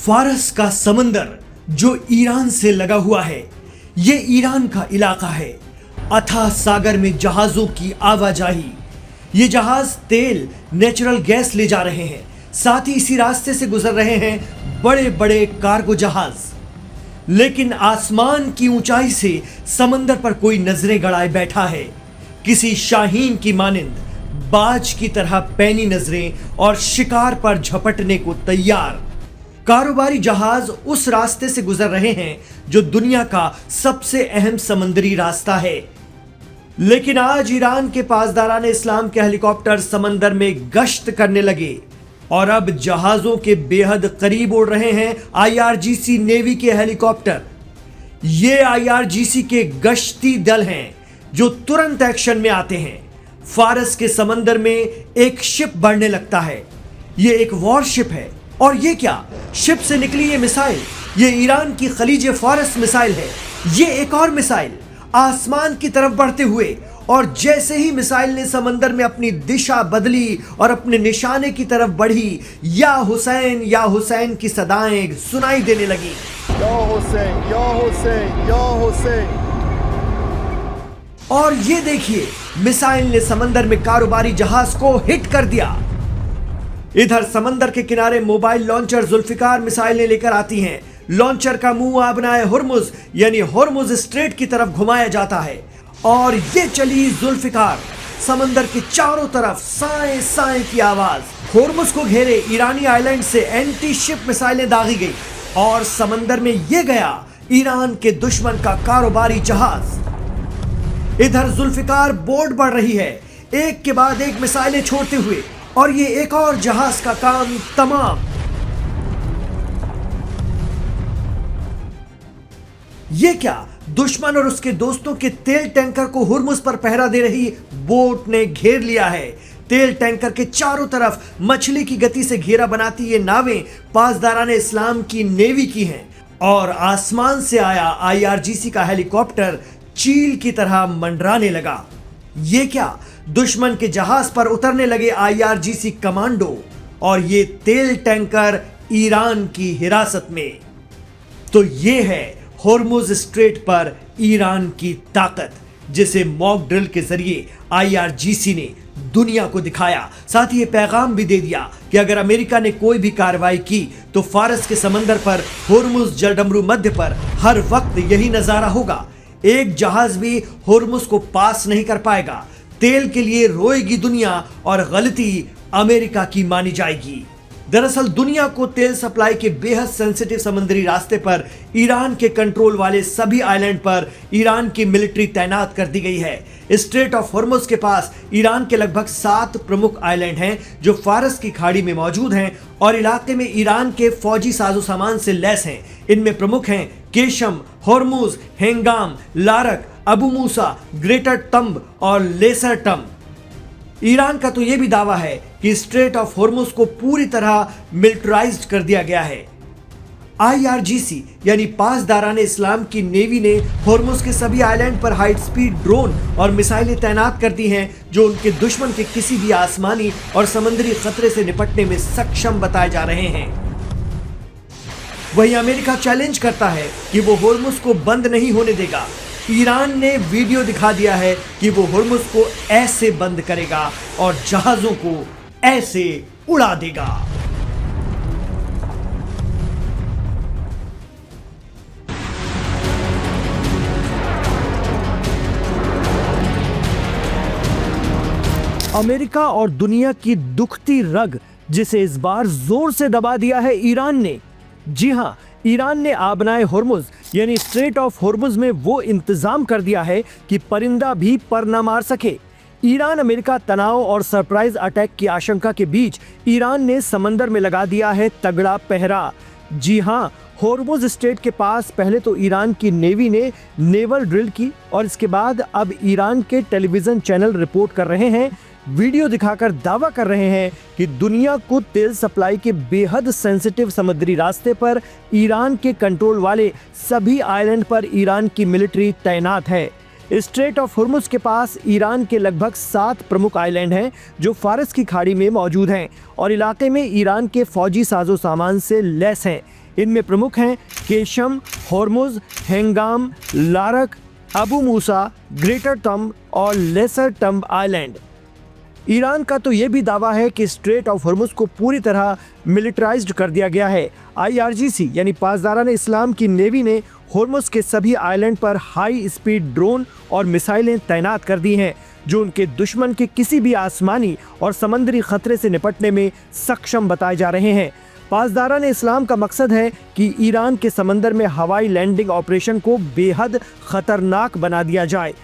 फारस का समंदर जो ईरान से लगा हुआ है, ये ईरान का इलाका है। अथाह सागर में जहाजों की आवाजाही। ये जहाज तेल, नेचुरल गैस ले जा रहे हैं। साथ ही इसी रास्ते से गुजर रहे हैं बड़े बड़े कार्गो जहाज। लेकिन आसमान की ऊंचाई से समंदर पर कोई नजरें गड़ाए बैठा है, किसी शाहीन की मानिंद, बाज की तरह पैनी नजरें और शिकार पर झपटने को तैयार। कारोबारी जहाज उस रास्ते से गुजर रहे हैं जो दुनिया का सबसे अहम समुद्री रास्ता है। लेकिन आज ईरान के पासदारान इस्लाम के हेलीकॉप्टर समंदर में गश्त करने लगे और अब जहाजों के बेहद करीब उड़ रहे हैं आईआरजीसी नेवी के हेलीकॉप्टर। ये आईआरजीसी के गश्ती दल हैं जो तुरंत एक्शन में आते हैं। फारस के समंदर में एक शिप बढ़ने लगता है। ये एक वॉरशिप है। और ये क्या, शिप से निकली ये मिसाइल, ये ईरान की खलीज फारस मिसाइल है। ये एक और मिसाइल आसमान की तरफ बढ़ते हुए, और जैसे ही मिसाइल ने समंदर में अपनी दिशा बदली और अपने निशाने की तरफ बढ़ी, या हुसैन की सदाएं सुनाई देने लगी। या हुसैन, या हुसैन, या हुसैन। और ये देखिए, मिसाइल ने समंदर में कारोबारी जहाज को हिट कर दिया। इधर समंदर के किनारे मोबाइल लॉन्चर जुल्फिकार मिसाइलें लेकर आती हैं। लॉन्चर का मुंह आबनाए हुर्मुज यानी हुर्मुज स्ट्रेट की तरफ घुमाया जाता है और ये चली जुल्फिकार। समंदर के चारों तरफ साए साए की आवाज। हुर्मुज को घेरे ईरानी आइलैंड से एंटी शिप मिसाइलें दागी गई और समंदर में ये गया ईरान के दुश्मन का कारोबारी जहाज। इधर जुल्फिकार बोर्ड बढ़ रही है, एक के बाद एक मिसाइलें छोड़ते हुए, और ये एक और जहाज का काम तमाम। ये क्या, दुश्मन और उसके दोस्तों के तेल टैंकर को हुर्मुज पर पहरा दे रही बोट ने घेर लिया है। तेल टैंकर के चारों तरफ मछली की गति से घेरा बनाती ये नावें पासदारान इस्लाम की नेवी की हैं। और आसमान से आया आईआरजीसी का हेलीकॉप्टर चील की तरह मंडराने लगा। ये क्या, दुश्मन के जहाज पर उतरने लगे आईआरजीसी कमांडो, और ये तेल टैंकर ईरान की हिरासत में। तो ये है हुर्मुज स्ट्रेट पर ईरान की ताकत, जिसे मॉक ड्रिल के जरिए आईआरजीसी ने दुनिया को दिखाया। साथ ही ये पैगाम भी दे दिया कि अगर अमेरिका ने कोई भी कार्रवाई की तो फारस के समंदर पर हुर्मुज जलडमरू मध्य पर हर वक्त यही नजारा होगा। एक जहाज भी हुर्मुज को पास नहीं कर पाएगा। तेल के लिए रोएगी दुनिया और गलती अमेरिका की मानी जाएगी। दरअसल दुनिया को तेल सप्लाई के बेहद सेंसिटिव समुद्री रास्ते पर ईरान के कंट्रोल वाले सभी आइलैंड पर ईरान की मिलिट्री तैनात कर दी गई है। स्ट्रेट ऑफ हुर्मुज के पास ईरान के लगभग 7 प्रमुख आइलैंड हैं जो फारस की खाड़ी में मौजूद हैं और इलाके में ईरान के फौजी साजो सामान से लैस हैं। इनमें प्रमुख हैं केशम, हुर्मुज, हेंगाम, लारक, अबू मूसा, ग्रेटर तंब और लेसर तंब। ईरान का तो यह भी दावा है कि स्ट्रेट ऑफ हुर्मुज को पूरी तरह मिलिटराइज्ड कर दिया गया है। आईआरजीसी यानी पासदारान इस्लाम की नेवी ने हुर्मुज के सभी आइलैंड पर हाई स्पीड ड्रोन और मिसाइलें तैनात कर दी हैं जो उनके दुश्मन के किसी भी आसमानी और समुद्री खतरे से निपटने में सक्षम बताए जा रहे हैं। वहीं अमेरिका चैलेंज करता है कि वो हुर्मुज को बंद नहीं होने देगा। ईरान ने वीडियो दिखा दिया है कि वो हुर्मुज को ऐसे बंद करेगा और जहाजों को ऐसे उड़ा देगा। अमेरिका और दुनिया की दुखती रग, जिसे इस बार जोर से दबा दिया है ईरान ने। जी हां, ईरान ने आबनाए हुर्मुज यानी स्ट्रेट ऑफ हुर्मुज में वो इंतजाम कर दिया है कि परिंदा भी पर न मार सके। ईरान अमेरिका तनाव और सरप्राइज अटैक की आशंका के बीच ईरान ने समंदर में लगा दिया है तगड़ा पहरा। जी हां, हुर्मुज स्ट्रेट के पास पहले तो ईरान की नेवी ने नेवल ड्रिल की और इसके बाद अब ईरान के टेलीविजन चैनल रिपोर्ट कर रहे हैं, वीडियो दिखाकर दावा कर रहे हैं कि दुनिया को तेल सप्लाई के बेहद सेंसिटिव समुद्री रास्ते पर ईरान के कंट्रोल वाले सभी आइलैंड पर ईरान की मिलिट्री तैनात है। स्ट्रेट ऑफ हुर्मुज के पास ईरान के लगभग 7 प्रमुख आइलैंड हैं जो फारस की खाड़ी में मौजूद हैं और इलाके में ईरान के फौजी साजो सामान से लैस हैं। इनमें प्रमुख हैं केशम, हॉर्मुज, हेंगाम, लारक, अबू मूसा, ग्रेटर तंब और लेसर तंब आइलैंड। ईरान का तो ये भी दावा है कि स्ट्रेट ऑफ हॉर्मुज को पूरी तरह मिलिटराइज्ड कर दिया गया है। IRGC यानी पासदारान इस्लाम की नेवी ने हॉर्मुज के सभी आइलैंड पर हाई स्पीड ड्रोन और मिसाइलें तैनात कर दी हैं, जो उनके दुश्मन के किसी भी आसमानी और समंदरी खतरे से निपटने में सक्षम बताए जा रहे हैं। पासदारान इस्लाम का मकसद है कि ईरान के समंदर में हवाई लैंडिंग ऑपरेशन को बेहद खतरनाक बना दिया जाए।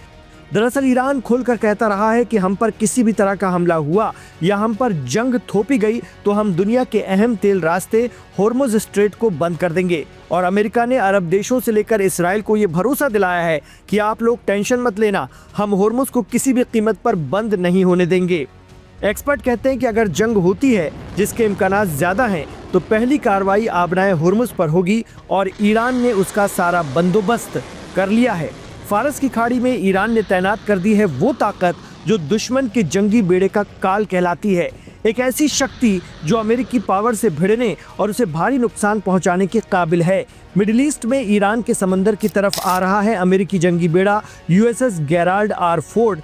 दरअसल ईरान खुलकर कहता रहा है कि हम पर किसी भी तरह का हमला हुआ या हम पर जंग थोपी गई तो हम दुनिया के अहम तेल रास्ते हॉर्मुज स्ट्रेट को बंद कर देंगे। और अमेरिका ने अरब देशों से लेकर इसराइल को ये भरोसा दिलाया है कि आप लोग टेंशन मत लेना, हम हॉर्मुज को किसी भी कीमत पर बंद नहीं होने देंगे। एक्सपर्ट कहते हैं कि अगर जंग होती है, जिसके इम्कानात ज़्यादा हैं, तो पहली कार्रवाई आबनाए हॉर्मुज पर होगी और ईरान ने उसका सारा बंदोबस्त कर लिया है। फारस की खाड़ी में ईरान ने तैनात कर दी है वो ताकत जो दुश्मन के जंगी बेड़े का काल कहलाती है, एक ऐसी शक्ति जो अमेरिकी पावर से भिड़ने और उसे भारी नुकसान पहुंचाने के काबिल है। मिडिल ईस्ट में ईरान के समंदर की तरफ आ रहा है अमेरिकी जंगी बेड़ा USS गेराल्ड R. फोर्ड।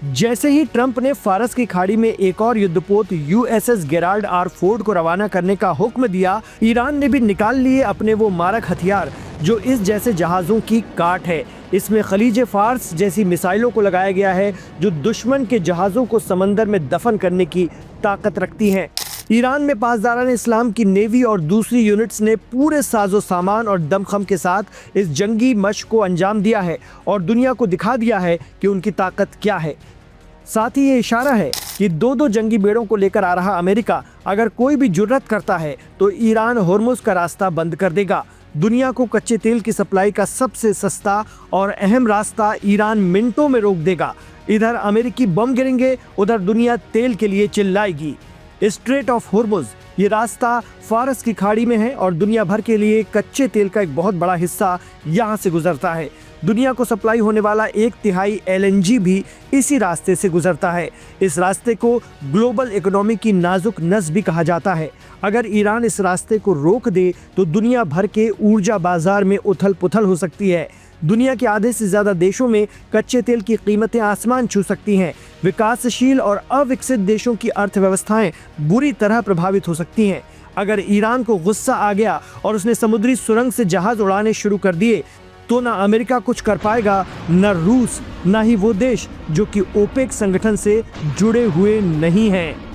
जैसे ही ट्रंप ने फारस की खाड़ी में एक और युद्धपोत USS गेराल्ड R. फोर्ड को रवाना करने का हुक्म दिया, ईरान ने भी निकाल लिए अपने वो मारक हथियार जो इस जैसे जहाज़ों की काट है। इसमें खलीज फार्स जैसी मिसाइलों को लगाया गया है जो दुश्मन के जहाज़ों को समंदर में दफन करने की ताकत रखती हैं। ईरान में पासदारान इस्लाम की नेवी और दूसरी यूनिट्स ने पूरे साजो सामान और दमखम के साथ इस जंगी मशक को अंजाम दिया है और दुनिया को दिखा दिया है कि उनकी ताकत क्या है। साथ ही ये इशारा है कि दो जंगी बेड़ों को लेकर आ रहा अमेरिका अगर कोई भी जुर्रत करता है तो ईरान हॉर्मुज का रास्ता बंद कर देगा। दुनिया को कच्चे तेल की सप्लाई का सबसे सस्ता और अहम रास्ता ईरान मिनटों में रोक देगा। इधर अमेरिकी बम गिरेंगे, उधर दुनिया तेल के लिए चिल्लाएगी। स्ट्रेट ऑफ हॉर्मुज ये रास्ता फारस की खाड़ी में है और दुनिया भर के लिए कच्चे तेल का एक बहुत बड़ा हिस्सा यहाँ से गुजरता है। दुनिया को सप्लाई होने वाला 1/3 LNG भी इसी रास्ते से गुजरता है। इस रास्ते को ग्लोबल इकोनॉमी की नाजुक नस भी कहा जाता है। अगर ईरान इस रास्ते को रोक दे तो दुनिया भर के ऊर्जा बाजार में उथल पुथल हो सकती है। दुनिया के आधे से ज़्यादा देशों में कच्चे तेल की कीमतें आसमान छू सकती हैं। विकासशील और अविकसित देशों की अर्थव्यवस्थाएं बुरी तरह प्रभावित हो सकती हैं। अगर ईरान को गुस्सा आ गया और उसने समुद्री सुरंग से जहाज उड़ाने शुरू कर दिए तो ना अमेरिका कुछ कर पाएगा, न रूस, ना ही वो देश जो कि ओपेक संगठन से जुड़े हुए नहीं हैं।